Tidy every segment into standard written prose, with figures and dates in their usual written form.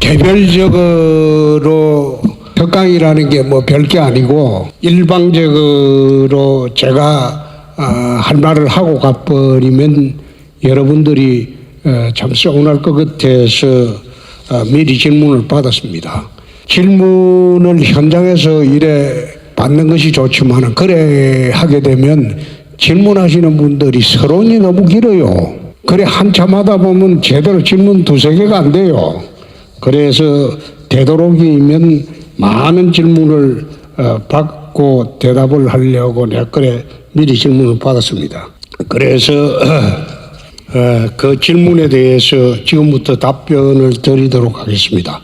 개별적으로 특강이라는 게 뭐 별게 아니고 일방적으로 제가 할 말을 하고 가버리면 여러분들이 참 서운할 것 같아서 미리 질문을 받았습니다. 질문을 현장에서 이래 받는 것이 좋지만 그래 하게 되면 질문하시는 분들이 서론이 너무 길어요. 그래 한참 하다 보면 제대로 질문 두세 개가 안 돼요. 그래서 되도록이면 많은 질문을 받고 대답을 하려고 내가 그래 미리 질문을 받았습니다. 그래서 그 질문에 대해서 지금부터 답변을 드리도록 하겠습니다.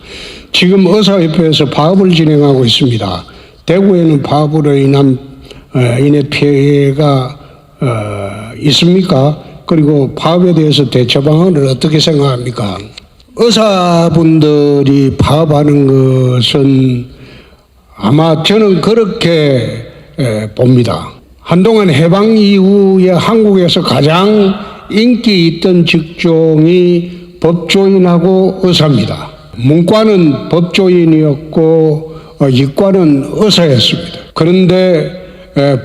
지금 의사협회에서 파업을 진행하고 있습니다. 대구에는 파업으로 인해 피해가 있습니까? 그리고 파업에 대해서 대처 방안을 어떻게 생각합니까? 의사분들이 파업하는 것은 아마 저는 그렇게 봅니다. 한동안 해방 이후에 한국에서 가장 인기 있던 직종이 법조인하고 의사입니다. 문과는 법조인이었고 이과는 의사였습니다. 그런데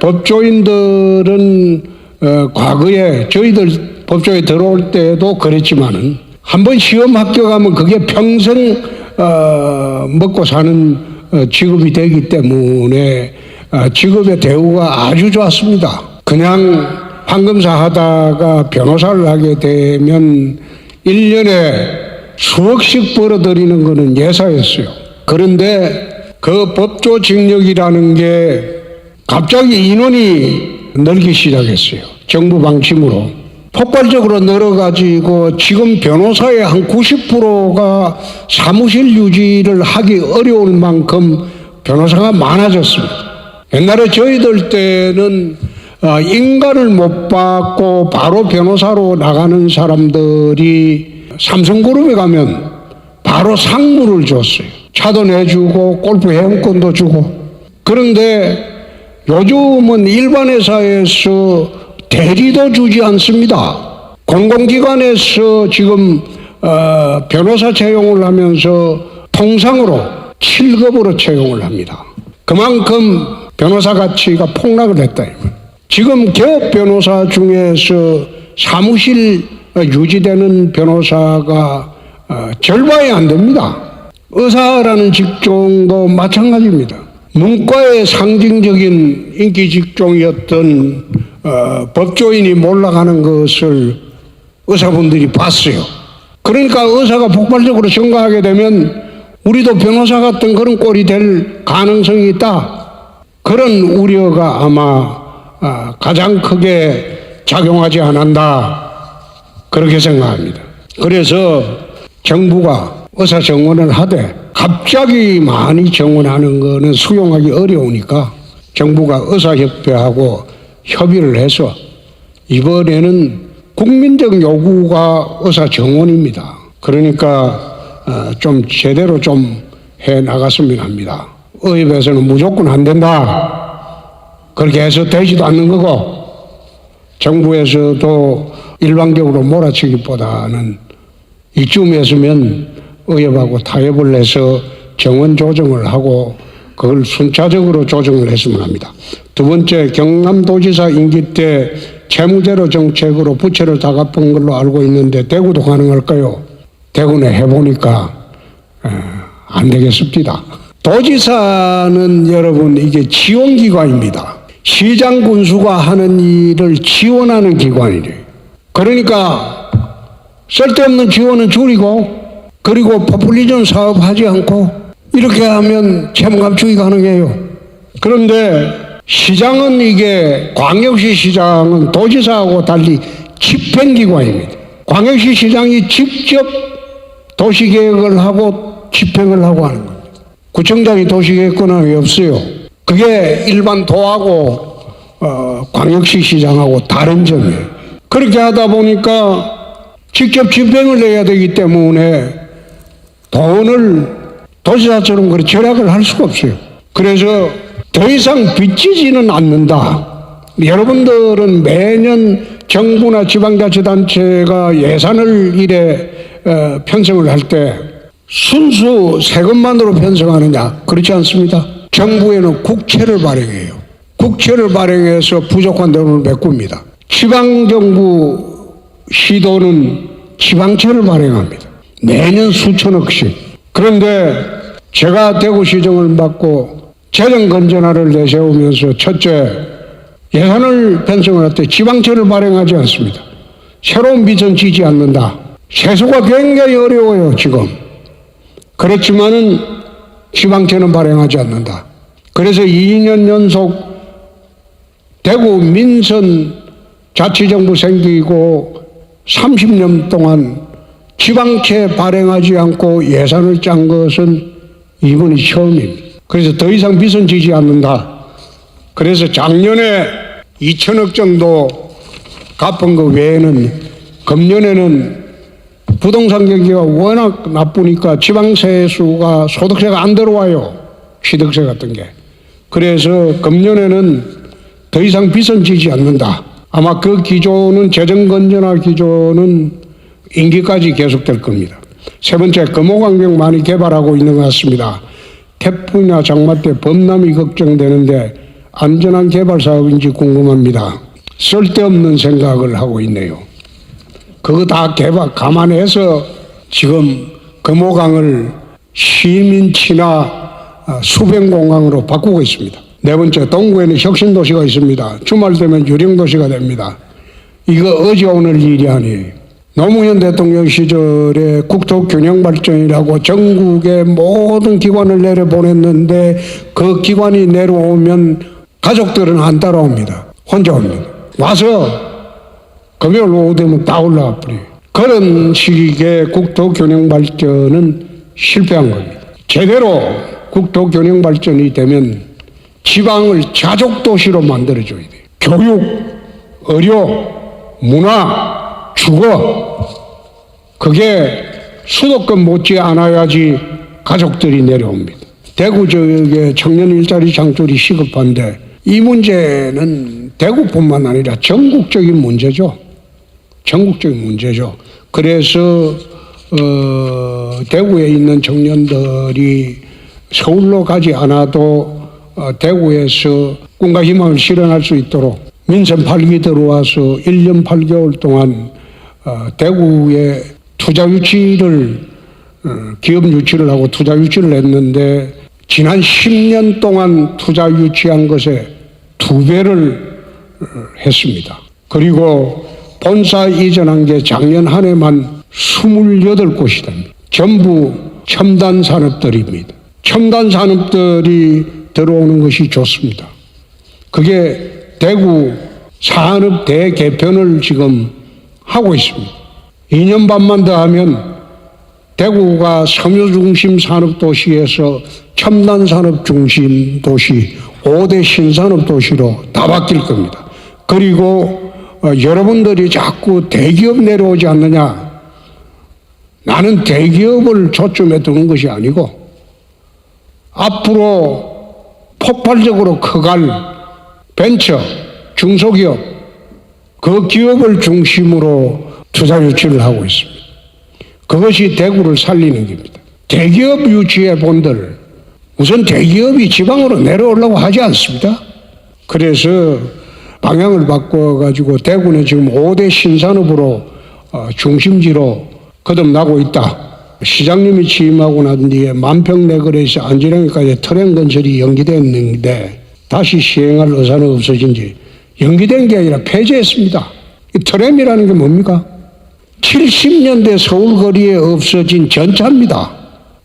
법조인들은 과거에 저희들 법조에 들어올 때도 그랬지만은 한번 시험 합격하면 그게 평생 먹고 사는 직업이 되기 때문에 직업의 대우가 아주 좋았습니다. 그냥 판검사 하다가 변호사를 하게 되면 1년에 수억씩 벌어들이는 것은 예사였어요. 그런데 그 법조직력이라는 게 갑자기 인원이 늘기 시작했어요. 정부 방침으로. 폭발적으로 늘어가지고 지금 변호사의 한 90%가 사무실 유지를 하기 어려울 만큼 변호사가 많아졌습니다. 옛날에 저희들 때는 인가를 못 받고 바로 변호사로 나가는 사람들이 삼성그룹에 가면 바로 상무를 줬어요. 차도 내주고 골프 회원권도 주고. 그런데 요즘은 일반 회사에서 대리도 주지 않습니다. 공공기관에서 지금 변호사 채용을 하면서 통상으로 7급으로 채용을 합니다. 그만큼 변호사 가치가 폭락을 했다. 지금 개업 변호사 중에서 사무실 유지되는 변호사가 절반이 안 됩니다. 의사라는 직종도 마찬가지입니다. 문과의 상징적인 인기 직종이었던 법조인이 몰락하는 것을 의사분들이 봤어요. 그러니까 의사가 폭발적으로 증가하게 되면 우리도 변호사 같은 그런 꼴이 될 가능성이 있다. 그런 우려가 아마 가장 크게 작용하지 않았나 그렇게 생각합니다. 그래서 정부가 의사 정원을 하되 갑자기 많이 정원하는 거는 수용하기 어려우니까 정부가 의사협회하고 협의를 해서 이번에는 국민적 요구가 의사 정원입니다. 그러니까 좀 제대로 좀 해 나갔으면 합니다. 의협에서는 무조건 안 된다. 그렇게 해서 되지도 않는 거고 정부에서도 일방적으로 몰아치기보다는 이쯤에서면 의협하고 타협을 해서 정원 조정을 하고 그걸 순차적으로 조정을 했으면 합니다. 두 번째, 경남도지사 임기 때 채무제로 정책으로 부채를 다 갚은 걸로 알고 있는데 대구도 가능할까요? 대구는 해보니까 안 되겠습니다. 도지사는 여러분 이게 지원기관입니다. 시장 군수가 하는 일을 지원하는 기관이래요. 그러니까 쓸데없는 지원은 줄이고 그리고 포퓰리즘 사업하지 않고 이렇게 하면 채무 감축이 가능해요. 그런데 시장은 이게 광역시 시장은 도지사하고 달리 집행기관입니다. 광역시 시장이 직접 도시계획을 하고 집행을 하고 하는 겁니다. 구청장이 도시계획 권한이 없어요. 그게 일반 도하고 광역시 시장하고 다른 점이에요. 그렇게 하다 보니까 직접 집행을 해야 되기 때문에 돈을 도지사처럼 그렇게 절약을 할 수가 없어요. 그래서 더 이상 빚지지는 않는다. 여러분들은 매년 정부나 지방자치단체가 예산을 이래 편성을 할 때 순수 세금만으로 편성하느냐? 그렇지 않습니다. 정부에는 국채를 발행해요. 국채를 발행해서 부족한 돈을 메꿉니다. 지방정부 시도는 지방채를 발행합니다. 매년 수천억씩. 그런데 제가 대구시정을 맡고 재정건전화를 내세우면서 첫째, 예산을 편성할 때 지방채를 발행하지 않습니다. 새로운 빚은 지지 않는다. 세수가 굉장히 어려워요, 지금. 그렇지만은 지방채는 발행하지 않는다. 그래서 2년 연속 대구 민선 자치정부 생기고 30년 동안 지방채 발행하지 않고 예산을 짠 것은 이번이 처음입니다. 그래서 더 이상 빚은 지지 않는다. 그래서 작년에 2천억 정도 갚은 것 외에는 금년에는 부동산 경기가 워낙 나쁘니까 지방세수가 소득세가 안 들어와요. 취득세 같은 게. 그래서 금년에는 더 이상 빚은 지지 않는다. 아마 그 기조는 재정건전화 기조는 임기까지 계속될 겁니다. 세 번째, 금호강경 많이 개발하고 있는 것 같습니다. 태풍이나 장마 때 범람이 걱정되는데 안전한 개발 사업인지 궁금합니다. 쓸데없는 생각을 하고 있네요. 그거 다 감안해서 지금 금호강을 시민 친화 수변공항으로 바꾸고 있습니다. 네 번째, 동구에는 혁신도시가 있습니다. 주말 되면 유령도시가 됩니다. 이거 어제 오늘 일이 아니에요. 노무현 대통령 시절에 국토균형발전이라고 전국의 모든 기관을 내려보냈는데 그 기관이 내려오면 가족들은 안 따라옵니다. 혼자 옵니다. 와서 금요일 오후 되면 다 올라와 버려요. 그런 식의 국토균형발전은 실패한 겁니다. 제대로 국토균형발전이 되면 지방을 자족도시로 만들어줘야 돼요. 교육, 의료, 문화, 주거, 그게 수도권 못지 않아야지 가족들이 내려옵니다. 대구 지역의 청년 일자리 창출이 시급한데 이 문제는 대구뿐만 아니라 전국적인 문제죠. 전국적인 문제죠. 그래서 대구에 있는 청년들이 서울로 가지 않아도 대구에서 꿈과 희망을 실현할 수 있도록 민선 8기 들어와서 1년 8개월 동안 대구에 투자 유치를 기업 유치를 하고 투자 유치를 했는데 지난 10년 동안 투자 유치한 것에 2배를 했습니다. 그리고 본사 이전한 게 작년 한 해만 28곳이 됩니다. 전부 첨단 산업들입니다. 첨단 산업들이 들어오는 것이 좋습니다. 그게 대구 산업 대개편을 지금 하고 있습니다. 2년 반만 더 하면 대구가 섬유 중심 산업 도시에서 첨단 산업 중심 도시 5대 신산업 도시로 다 바뀔 겁니다. 그리고 여러분들이 자꾸 대기업 내려오지 않느냐. 나는 대기업을 초점에 두는 것이 아니고 앞으로 폭발적으로 커갈 벤처, 중소기업, 그 기업을 중심으로 투자 유치를 하고 있습니다. 그것이 대구를 살리는 겁니다. 대기업 유치의 본들, 우선 대기업이 지방으로 내려오려고 하지 않습니다. 그래서 방향을 바꿔가지고 대구는 지금 5대 신산업으로 중심지로 거듭나고 있다. 시장님이 취임하고 난 뒤에 만평내거리에서 안지령까지 트램 건설이 연기됐는데 다시 시행할 의사는 없어진지 연기된 게 아니라 폐지했습니다. 이 트램이라는 게 뭡니까? 70년대 서울거리에 없어진 전차입니다.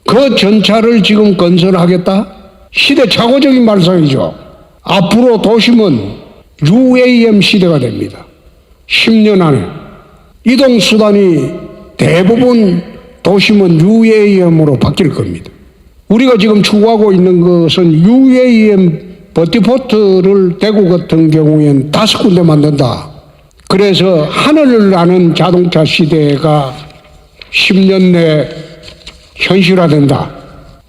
그 전차를 지금 건설하겠다? 시대착오적인 발상이죠. 앞으로 도심은 UAM 시대가 됩니다. 10년 안에 이동수단이 대부분 도심은 UAM으로 바뀔 겁니다. 우리가 지금 추구하고 있는 것은 UAM 버티포트를 대구 같은 경우에는 5군데 만든다. 그래서 하늘을 나는 자동차 시대가 10년 내 현실화된다.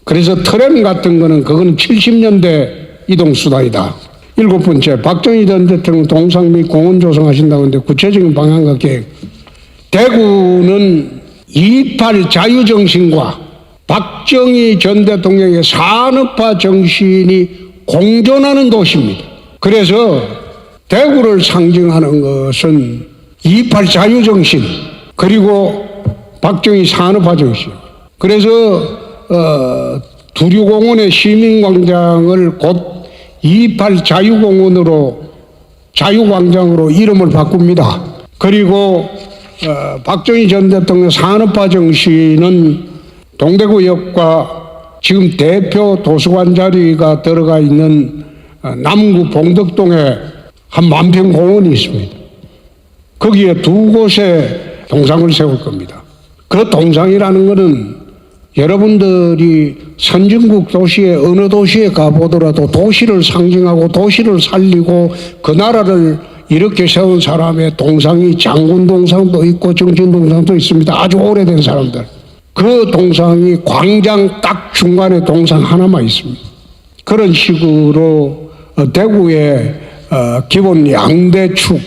그래서 트램 같은 거는 그건 70년대 이동수단이다. 7번째, 박정희 전 대통령 동상 및 공원 조성하신다고 하는데 구체적인 방향과 계획. 대구는 2.28 자유정신과 박정희 전 대통령의 산업화 정신이 공존하는 도시입니다. 그래서 대구를 상징하는 것은 28 자유정신 그리고 박정희 산업화 정신. 그래서 두류공원의 시민광장을 곧 28 자유광장으로 이름을 바꿉니다. 그리고 박정희 전 대통령 산업화 정신은 동대구역과 지금 대표 도서관 자리가 들어가 있는 남구 봉덕동에 한 만평 공원이 있습니다. 거기에 두 곳에 동상을 세울 겁니다. 그 동상이라는 것은 여러분들이 선진국 도시에 어느 도시에 가보더라도 도시를 상징하고 도시를 살리고 그 나라를 이렇게 세운 사람의 동상이 장군 동상도 있고 정신 동상도 있습니다. 아주 오래된 사람들. 그 동상이 광장 딱 중간에 동상 하나만 있습니다. 그런 식으로 대구의 기본 양대축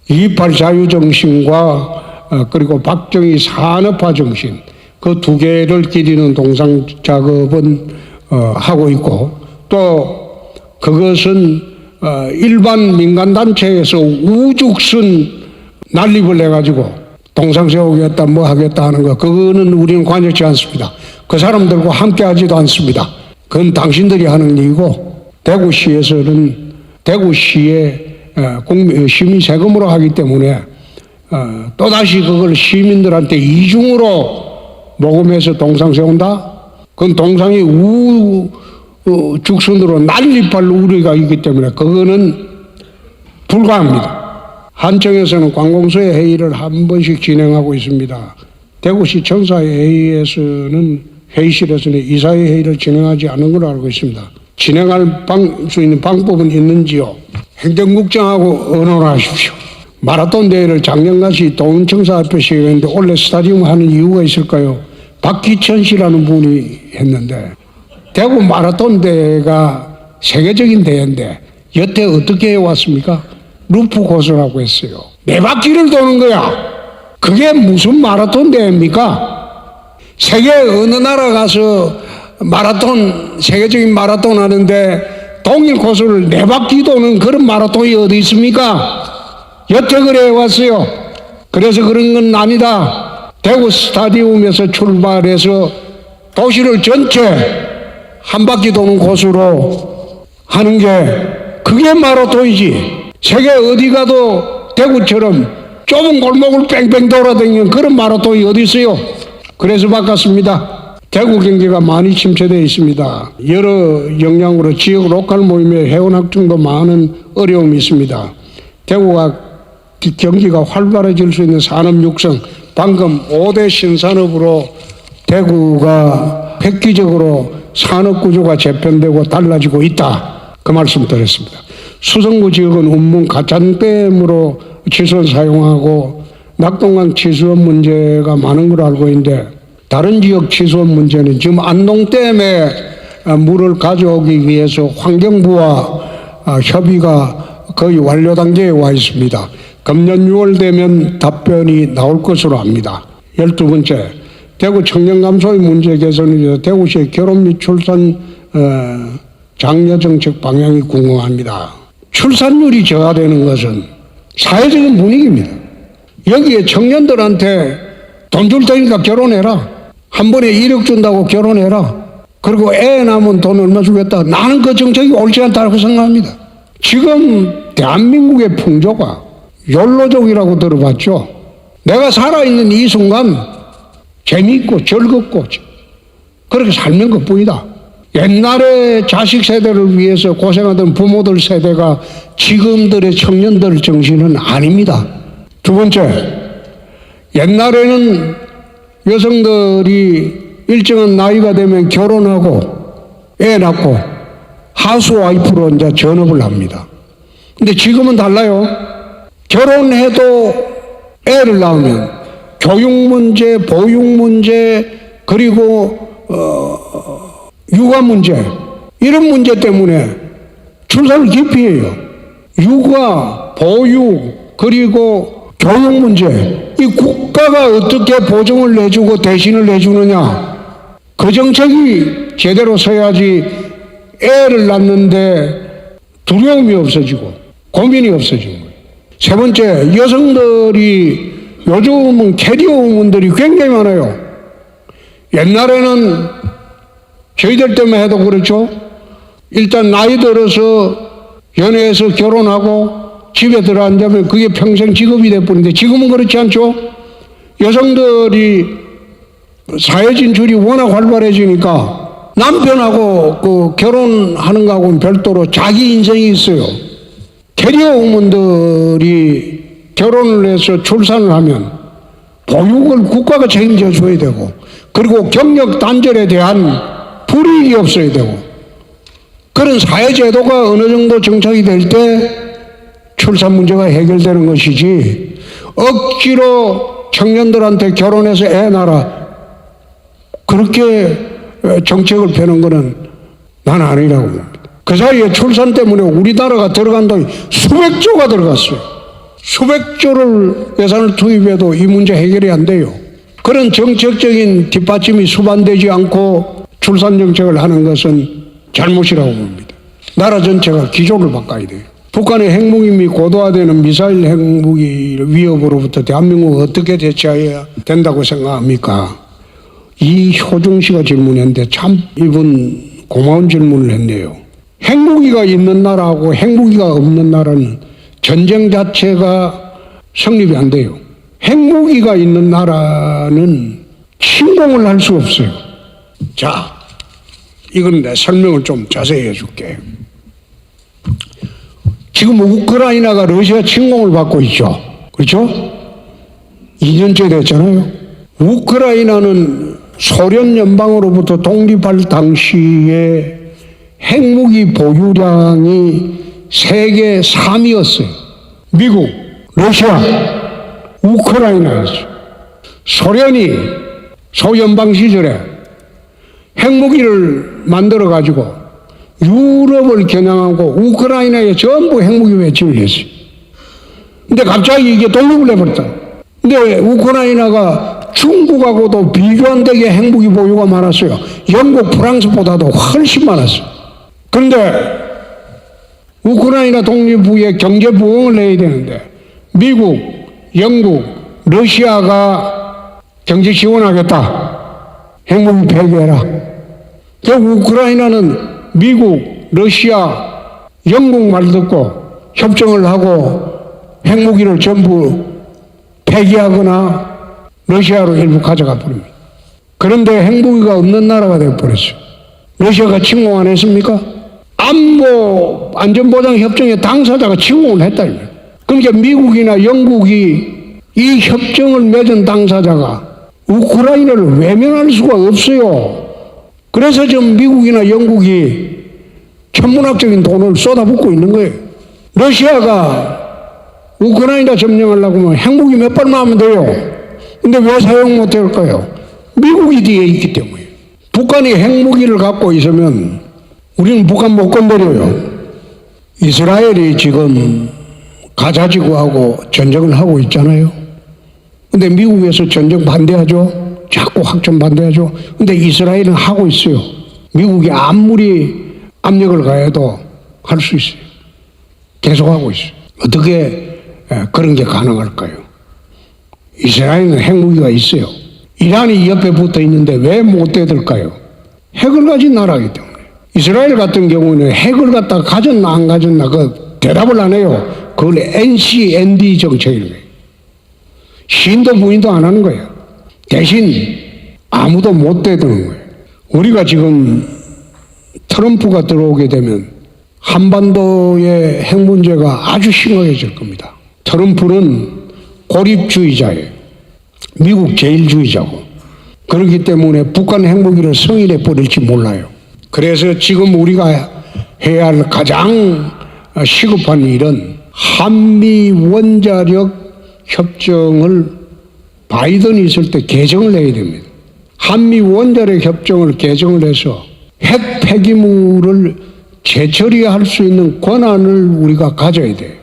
28 자유정신과 그리고 박정희 산업화 정신 그 두 개를 기리는 동상 작업은 하고 있고 또 그것은 일반 민간단체에서 우죽순 난립을 해가지고 동상 세우겠다 뭐 하겠다 하는 거 그거는 우리는 관여치 않습니다. 그 사람들과 함께 하지도 않습니다. 그건 당신들이 하는 일이고 대구시에서는 대구시의 시민 세금으로 하기 때문에 또다시 그걸 시민들한테 이중으로 모금해서 동상 세운다? 그건 동상이 우죽순으로 난립할 우려가 있기 때문에 그거는 불가합니다. 한청에서는 관공서의 회의를 한 번씩 진행하고 있습니다. 대구시 청사의 회의에서는 회의실에서는 이사회 회의를 진행하지 않은 걸로 알고 있습니다. 진행할 수 있는 방법은 있는지요? 행정국장하고 의논하십시오. 마라톤 대회를 작년같이 도은청사 앞에서 했는데 원래 스타디움 하는 이유가 있을까요? 박기천 씨라는 분이 했는데 대구 마라톤 대회가 세계적인 대회인데 여태 어떻게 해왔습니까? 루프 고수라고 했어요. 네 바퀴를 도는 거야. 그게 무슨 마라톤 대회입니까? 세계 어느 나라 가서 마라톤 세계적인 마라톤 하는데 동일 코스를 네 바퀴 도는 그런 마라톤이 어디 있습니까? 여태 그래 해왔어요. 그래서 그런 건 아니다. 대구 스타디움에서 출발해서 도시를 전체 한 바퀴 도는 코스로 하는 게 그게 마라톤이지. 세계 어디 가도 대구처럼 좁은 골목을 뺑뺑 돌아다니는 그런 마라톤이 어디 있어요? 그래서 바꿨습니다. 대구 경기가 많이 침체되어 있습니다. 여러 영향으로 지역 로컬 모임의 회원학증도 많은 어려움이 있습니다. 대구가 경기가 활발해질 수 있는 산업 육성, 방금 5대 신산업으로 대구가 획기적으로 산업 구조가 재편되고 달라지고 있다. 그 말씀 드렸습니다. 수성구 지역은 운문 가짠댐으로 치수원 사용하고 낙동강 치수원 문제가 많은 걸로 알고 있는데 다른 지역 치수원 문제는 지금 안동댐에 물을 가져오기 위해서 환경부와 협의가 거의 완료 단계에 와 있습니다. 금년 6월 되면 답변이 나올 것으로 압니다. 12번째, 대구 청년감소의 문제 개선을 위해서 대구시의 결혼 및 출산 장려 정책 방향이 궁금합니다. 출산율이 저하되는 것은 사회적인 분위기입니다. 여기에 청년들한테 돈 줄 테니까 결혼해라. 한 번에 1억 준다고 결혼해라. 그리고 애 낳으면 돈 얼마 주겠다. 나는 그 정책이 옳지 않다고 생각합니다. 지금 대한민국의 풍조가 욜로족이라고 들어봤죠. 내가 살아있는 이 순간 재미있고 즐겁고 그렇게 살면 그뿐이다. 옛날에 자식 세대를 위해서 고생하던 부모들 세대가 지금들의 청년들 정신은 아닙니다. 두 번째, 옛날에는 여성들이 일정한 나이가 되면 결혼하고 애 낳고 하수와이프로 이제 전업을 합니다. 근데 지금은 달라요. 결혼해도 애를 낳으면 교육 문제, 보육 문제, 그리고 육아 문제, 이런 문제 때문에 출산을 기피해요. 육아, 보육, 그리고 교육 문제, 이 국가가 어떻게 보증을 내주고 대신을 해주느냐, 그 정책이 제대로 서야지 애를 낳는데 두려움이 없어지고 고민이 없어지는 거예요. 세 번째, 여성들이 요즘은 캐리어 우먼들이 굉장히 많아요. 옛날에는 저희들 때문에 해도 그렇죠. 일단 나이 들어서 연애해서 결혼하고 집에 들어앉으면 그게 평생 직업이 돼버리는데 지금은 그렇지 않죠. 여성들이 사회 진출이 워낙 활발해지니까 남편하고 그 결혼하는 거하고는 별도로 자기 인생이 있어요. 캐리어 우먼들이 결혼을 해서 출산을 하면 보육을 국가가 책임져 줘야 되고, 그리고 경력 단절에 대한 불이익이 없어야 되고, 그런 사회제도가 어느 정도 정착이 될 때 출산 문제가 해결되는 것이지, 억지로 청년들한테 결혼해서 애 낳아라 그렇게 정책을 펴는 거는 난 아니라고 봅니다. 그 사이에 출산 때문에 우리나라가 들어간 돈이 수백조가 들어갔어요. 수백조를 예산을 투입해도 이 문제 해결이 안 돼요. 그런 정책적인 뒷받침이 수반되지 않고 출산 정책을 하는 것은 잘못이라고 봅니다. 나라 전체가 기조를 바꿔야 돼요. 북한의 핵무기미 고도화되는 미사일 핵무기 위협으로부터 대한민국은 어떻게 대처해야 된다고 생각합니까? 이효중 씨가 질문했는데 참 이분 고마운 질문을 했네요. 핵무기가 있는 나라하고 핵무기가 없는 나라는 전쟁 자체가 성립이 안 돼요. 핵무기가 있는 나라는 침공을 할 수 없어요. 자, 이건 내 설명을 좀 자세히 해줄게. 지금 우크라이나가 러시아 침공을 받고 있죠. 그렇죠? 2년째 됐잖아요. 우크라이나는 소련 연방으로부터 독립할 당시에 핵무기 보유량이 세계 3위였어요. 미국, 러시아, 우크라이나였어요. 소련이 소연방 시절에 핵무기를 만들어가지고 유럽을 겨냥하고 우크라이나에 전부 핵무기 배치를 했어요. 근데 갑자기 이게 독립을 해버렸다. 근데 우크라이나가 중국하고도 비교 안 되게 핵무기 보유가 많았어요. 영국, 프랑스보다도 훨씬 많았어요. 그런데 우크라이나 독립 후에 경제 부흥을 내야 되는데 미국, 영국, 러시아가 경제 지원하겠다. 핵무기 폐기해라. 그 우크라이나는 미국, 러시아, 영국 말 듣고 협정을 하고 핵무기를 전부 폐기하거나 러시아로 일부 가져가 버립니다. 그런데 핵무기가 없는 나라가 되어버렸어요. 러시아가 침공 안 했습니까? 안보 안전보장협정의 당사자가 침공을 했다. 그러니까 미국이나 영국이 이 협정을 맺은 당사자가 우크라이나를 외면할 수가 없어요. 그래서 지금 미국이나 영국이 천문학적인 돈을 쏟아붓고 있는 거예요. 러시아가 우크라이나 점령하려고 하면 핵무기 몇 발만 하면 돼요. 근데 왜 사용 못 할까요? 미국이 뒤에 있기 때문에. 북한이 핵무기를 갖고 있으면 우리는 북한 못 건드려요. 이스라엘이 지금 가자지구하고 전쟁을 하고 있잖아요. 근데 미국에서 전쟁 반대하죠. 자꾸 확전 반대하죠. 근데 이스라엘은 하고 있어요. 미국이 아무리 압력을 가해도 할 수 있어요. 계속하고 있어요. 어떻게 그런 게 가능할까요? 이스라엘은 핵무기가 있어요. 이란이 옆에 붙어 있는데 왜 못 대들까요? 핵을 가진 나라이기 때문에. 이스라엘 같은 경우는 핵을 갖다가 가졌나 안 가졌나 그 대답을 안 해요. 그걸 NCND 정책이에요. 시인도 부인도 안 하는 거예요. 대신 아무도 못 대드는 거예요. 우리가 지금 트럼프가 들어오게 되면 한반도의 핵 문제가 아주 심각해질 겁니다. 트럼프는 고립주의자예요. 미국 제일주의자고. 그렇기 때문에 북한 핵무기를 승인해 버릴지 몰라요. 그래서 지금 우리가 해야 할 가장 시급한 일은 한미 원자력 협정을 바이든이 있을 때 개정을 해야 됩니다. 한미 원자력 협정을 개정을 해서 핵 폐기물을 재처리할 수 있는 권한을 우리가 가져야 돼요.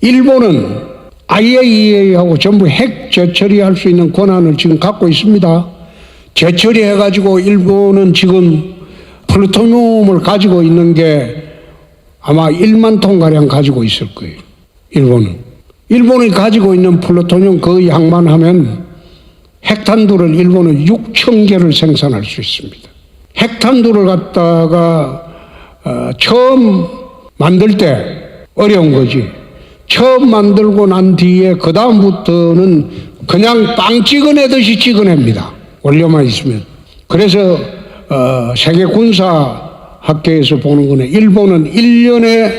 일본은 IAEA하고 전부 핵 재처리할 수 있는 권한을 지금 갖고 있습니다. 재처리해가지고 일본은 지금 플루토늄을 가지고 있는 게 아마 1만 톤가량 가지고 있을 거예요. 일본이 가지고 있는 플루토늄 그 양만 하면 핵탄두를 일본은 6천 개를 생산할 수 있습니다. 핵탄두를 갖다가 처음 만들 때 어려운 거지. 처음 만들고 난 뒤에 그 다음부터는 그냥 빵 찍어내듯이 찍어냅니다. 원료만 있으면. 그래서 세계 군사학계에서 보는 거는 일본은 1년에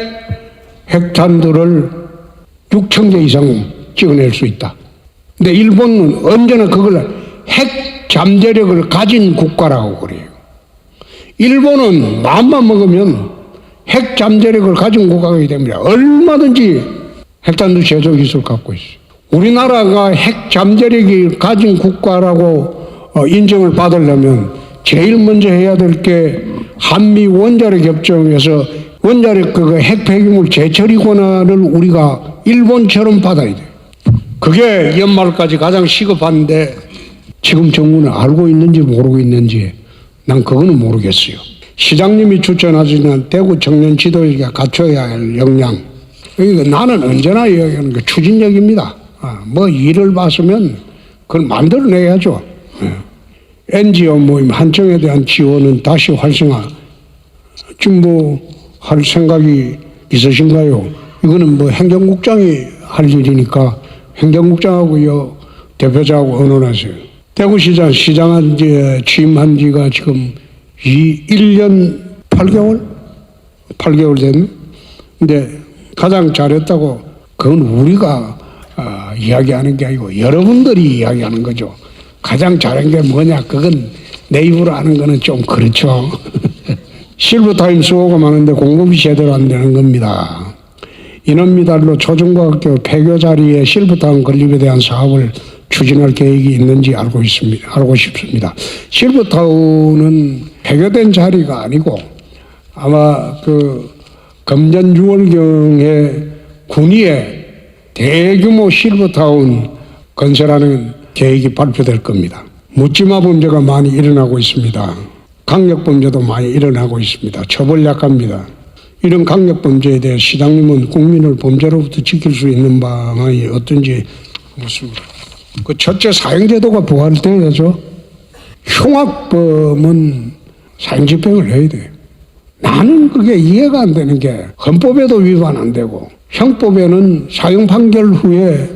핵탄두를 6천 개 이상 찍어낼 수 있다. 근데 일본은 언제나 그걸 핵 잠재력을 가진 국가라고 그래요. 일본은 마음만 먹으면 핵 잠재력을 가진 국가가 됩니다. 얼마든지 핵탄두 제조 기술 갖고 있어요. 우리나라가 핵 잠재력이 가진 국가라고 인정을 받으려면 제일 먼저 해야 될 게 한미 원자력 협정에서 원자력 핵 폐기물 재처리 권한을 우리가 일본처럼 받아야 돼요. 그게 연말까지 가장 시급한데 지금 정부는 알고 있는지 모르고 있는지 난 그거는 모르겠어요. 시장님이 추천하시는 대구 청년 지도자가 갖춰야 할 역량. 그러니까 나는 언제나 이야기하는 게 추진력입니다. 뭐 일을 봤으면 그걸 만들어내야죠. NGO 모임 한청에 대한 지원은 다시 활성화. 지금 뭐 할 생각이 있으신가요? 이거는 뭐 행정국장이 할 일이니까 행정국장하고요 대표자하고 의논하세요. 대구시장 시장한 지 취임한 지가 지금 1년 8개월 됐네. 근데 가장 잘했다고 그건 우리가 이야기하는 게 아니고 여러분들이 이야기하는 거죠. 가장 잘한 게 뭐냐 그건 내 입으로 하는 거는 좀 그렇죠. 실버타임 수요가 많은데 공급이 제대로 안 되는 겁니다. 인원미달로 초중고학교 폐교 자리에 실버타운 건립에 대한 사업을 추진할 계획이 있는지 알고 싶습니다. 실버타운은 폐교된 자리가 아니고 아마 그 금년 6월경에 군위에 대규모 실버타운 건설하는 계획이 발표될 겁니다. 묻지마 범죄가 많이 일어나고 있습니다. 강력범죄도 많이 일어나고 있습니다. 처벌 약합니다. 이런 강력범죄에 대해 시장님은 국민을 범죄로부터 지킬 수 있는 방안이 어떤지 묻습니다. 그 첫째 사형제도가 부활돼야죠. 흉악범은 사형집행을 해야 돼요. 나는 그게 이해가 안 되는 게 헌법에도 위반 안 되고 형법에는 사형 판결 후에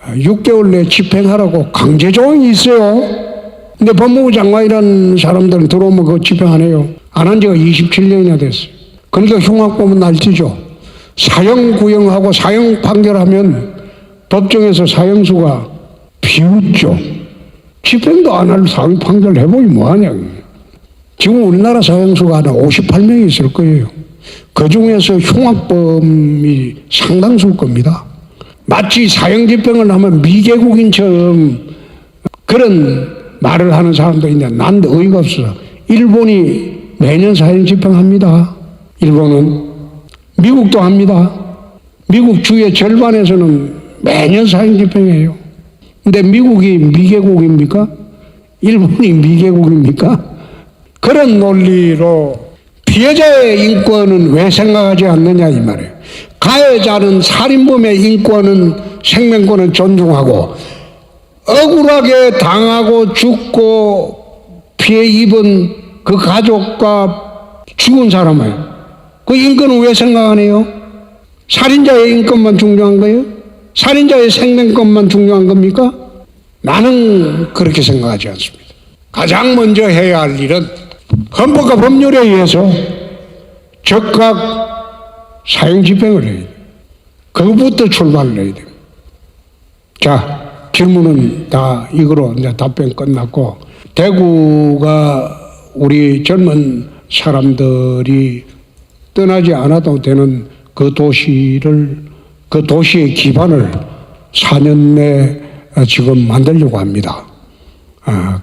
6개월 내에 집행하라고 강제 조항이 있어요. 근데 법무부 장관이라는 사람들은 들어오면 그거 집행 안 해요. 안 한 지가 27년이나 됐어요. 그러니까 흉악범은 날뛰죠. 사형 구형하고 사형 판결하면 법정에서 사형수가 비웃죠. 집행도 안 할 사형 판결 해보기 뭐하냐. 지금 우리나라 사형수가 한 58명이 있을 거예요. 그 중에서 흉악범이 상당수일 겁니다. 마치 사형 집행을 하면 미개국인처럼 그런 말을 하는 사람도 있는데 난 어이가 없어. 일본이 매년 사형 집행합니다. 일본은. 미국도 합니다. 미국 주의 절반에서는 매년 사형 집행해요. 근데 미국이 미개국입니까? 일본이 미개국입니까? 그런 논리로 피해자의 인권은 왜 생각하지 않느냐 이 말이에요. 가해자는 살인범의 인권은 생명권을 존중하고 억울하게 당하고 죽고 피해 입은 그 가족과 죽은 사람을 그 인권은 왜 생각 안 해요? 살인자의 인권만 중요한 거예요? 살인자의 생명권만 중요한 겁니까? 나는 그렇게 생각하지 않습니다. 가장 먼저 해야 할 일은 헌법과 법률에 의해서 즉각 사형 집행을 해야 돼요. 그것부터 출발을 해야 돼요. 자, 질문은 다 이거로 이제 답변 끝났고, 대구가 우리 젊은 사람들이 떠나지 않아도 되는 그 도시의 기반을 4년 내 지금 만들려고 합니다.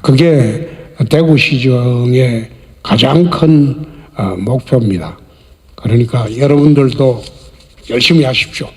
그게 대구시정의 가장 큰 목표입니다. 그러니까 여러분들도 열심히 하십시오.